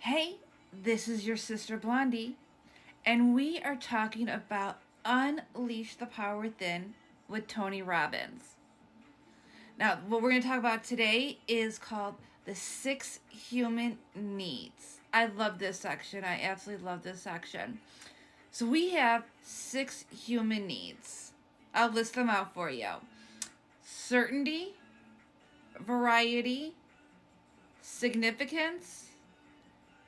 Hey, this is your sister Blondie, and we are talking about Unleash the Power Within with Tony Robbins. Now, what we're going to talk about today is called the 6 human needs. I love this section. I absolutely love this section. So, we have 6 human needs. I'll list them out for you: certainty, variety, significance,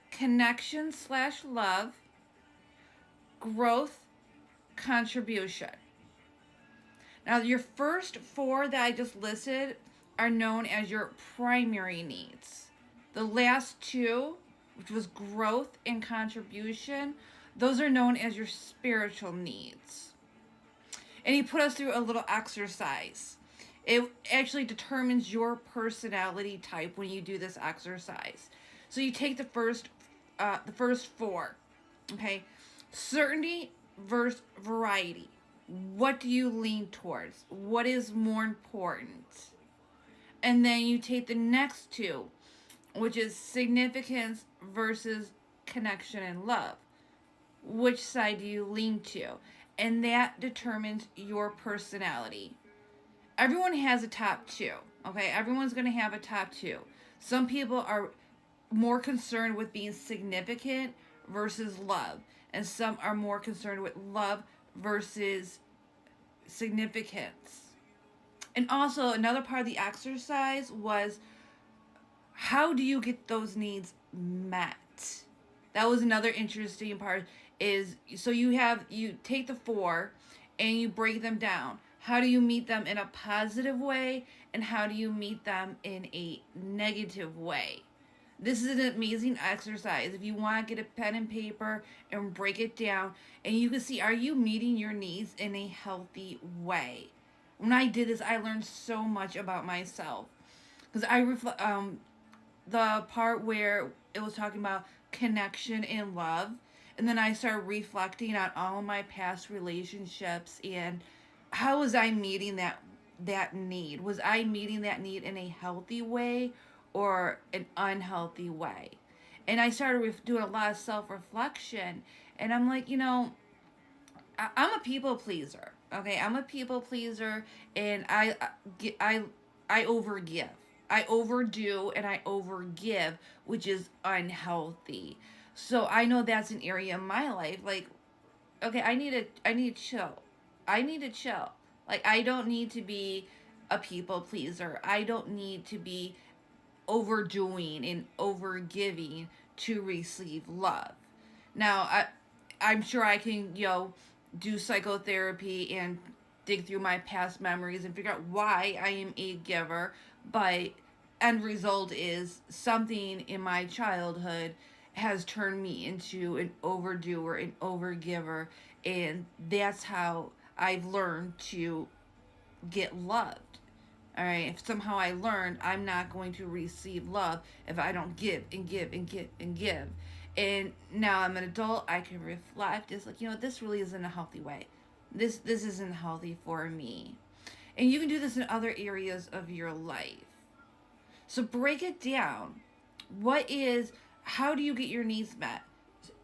connection slash love, growth, contribution. Now, your first four that I just listed are known as your primary needs. The last two, which was growth and contribution, those are known as your spiritual needs. And he put us through a little exercise. It actually determines your personality type when you do this exercise. So you take the first four, okay? Certainty versus variety. What do you lean towards? What is more important? And then you take the next two, which is significance versus connection and love. Which side do you lean to? And that determines your personality. Everyone has a top two, okay? Everyone's going to have a top two. Some people are more concerned with being significant versus love, and some are more concerned with love versus significance. And also, another part of the exercise was, how do you get those needs met? That was another interesting part. Is so you take the four and you break them down. How do you meet them in a positive way, and how do you meet them in a negative way? This is an amazing exercise. If you want to get a pen and paper and break it down, and you can see, are you meeting your needs in a healthy way? When I did this, I learned so much about myself. Because the part where it was talking about connection and love, and then I started reflecting on all of my past relationships and how was I meeting that need? Was I meeting that need in a healthy way or an unhealthy way? And I started doing a lot of self reflection, and I'm like, I'm a people pleaser. Okay, I'm a people pleaser, and I overgive. I overdo and I overgive, which is unhealthy. So I know that's an area in my life. Like, okay, I need to chill. I need to chill. Like, I don't need to be a people pleaser. I don't need to be overdoing and overgiving to receive love. Now, I'm sure I can, do psychotherapy and dig through my past memories and figure out why I am a giver, but end result is something in my childhood has turned me into an overdoer, an overgiver, and that's how I've learned to get loved. All right, if somehow I learned I'm not going to receive love if I don't give and give and give and give. And now I'm an adult, I can reflect. It's like, this really isn't a healthy way. This isn't healthy for me. And you can do this in other areas of your life. So break it down. How do you get your needs met?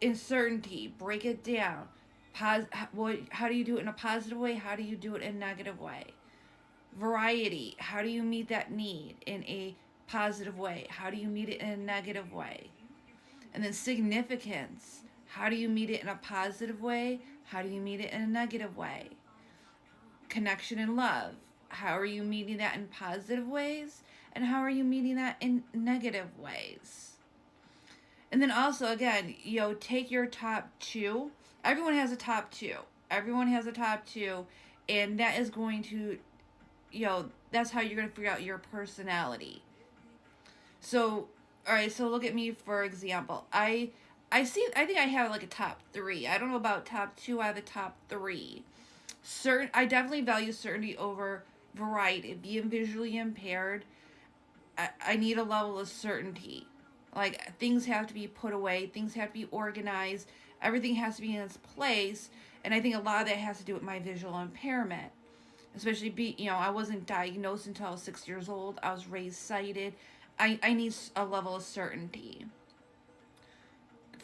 Uncertainty, break it down. How do you do it in a positive way? How do you do it in a negative way? Variety, how do you meet that need in a positive way? How do you meet it in a negative way? And then significance, how do you meet it in a positive way? How do you meet it in a negative way? Connection and love, how are you meeting that in positive ways? And how are you meeting that in negative ways? And then also, again, take your top two. Everyone has a top two. Everyone has a top two. And that is going to, that's how you're going to figure out your personality. So, all right, so look at me for example. I think I have like a top three. I don't know about top two. I have a top three. I definitely value certainty over variety. Being visually impaired, I need a level of certainty. Like, things have to be put away, things have to be organized, everything has to be in its place, and I think a lot of that has to do with my visual impairment. Especially I wasn't diagnosed until I was 6 years old. I was raised sighted. I need a level of certainty.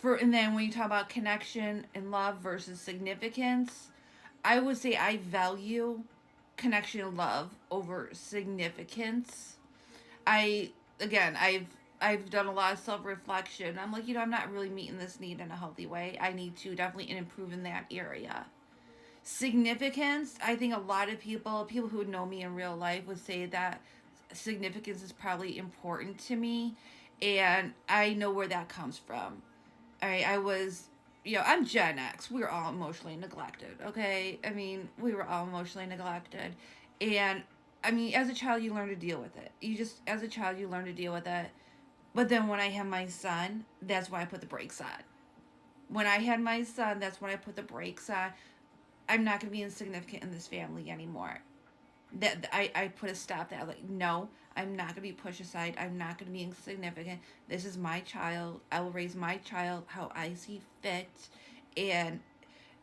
And then when you talk about connection and love versus significance, I would say I value connection and love over significance. I again, I've done a lot of self reflection. I'm like, I'm not really meeting this need in a healthy way. I need to definitely improve in that area. Significance, I think a lot of people who know me in real life would say that significance is probably important to me, and I know where that comes from. I was, I'm Gen X. We were all emotionally neglected, okay? I mean, we were all emotionally neglected. And I mean, as a child, you learn to deal with it. As a child, you learn to deal with it. But then when I had my son, that's when I put the brakes on. When I had my son, that's when I put the brakes on. I'm not going to be insignificant in this family anymore. I put a stop to that. Like, no, I'm not going to be pushed aside. I'm not going to be insignificant. This is my child. I will raise my child how I see fit. And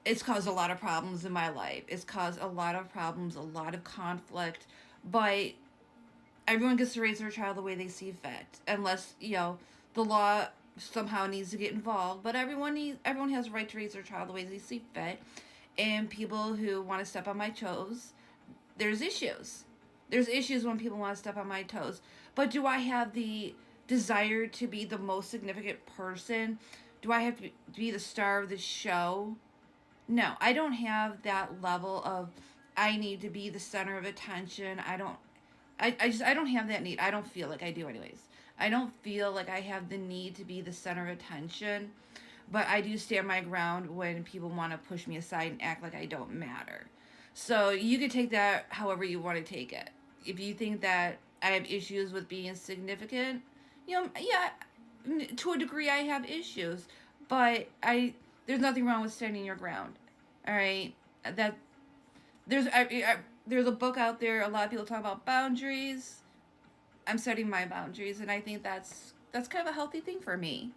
it's caused a lot of problems in my life. It's caused a lot of problems, a lot of conflict. But everyone gets to raise their child the way they see fit, unless the law somehow needs to get involved. But everyone has a right to raise their child the way they see fit. And people who want to step on my toes, there's issues. There's issues when people want to step on my toes. But do I have the desire to be the most significant person? Do I have to be the star of the show? No, I don't have that level of I need to be the center of attention. I don't have that need. I don't feel like I do anyways. I don't feel like I have the need to be the center of attention, but I do stand my ground when people want to push me aside and act like I don't matter. So you could take that however you want to take it. If you think that I have issues with being significant, yeah, to a degree I have issues, but there's nothing wrong with standing your ground. All right, that there's a book out there. A lot of people talk about boundaries. I'm setting my boundaries, and I think that's kind of a healthy thing for me.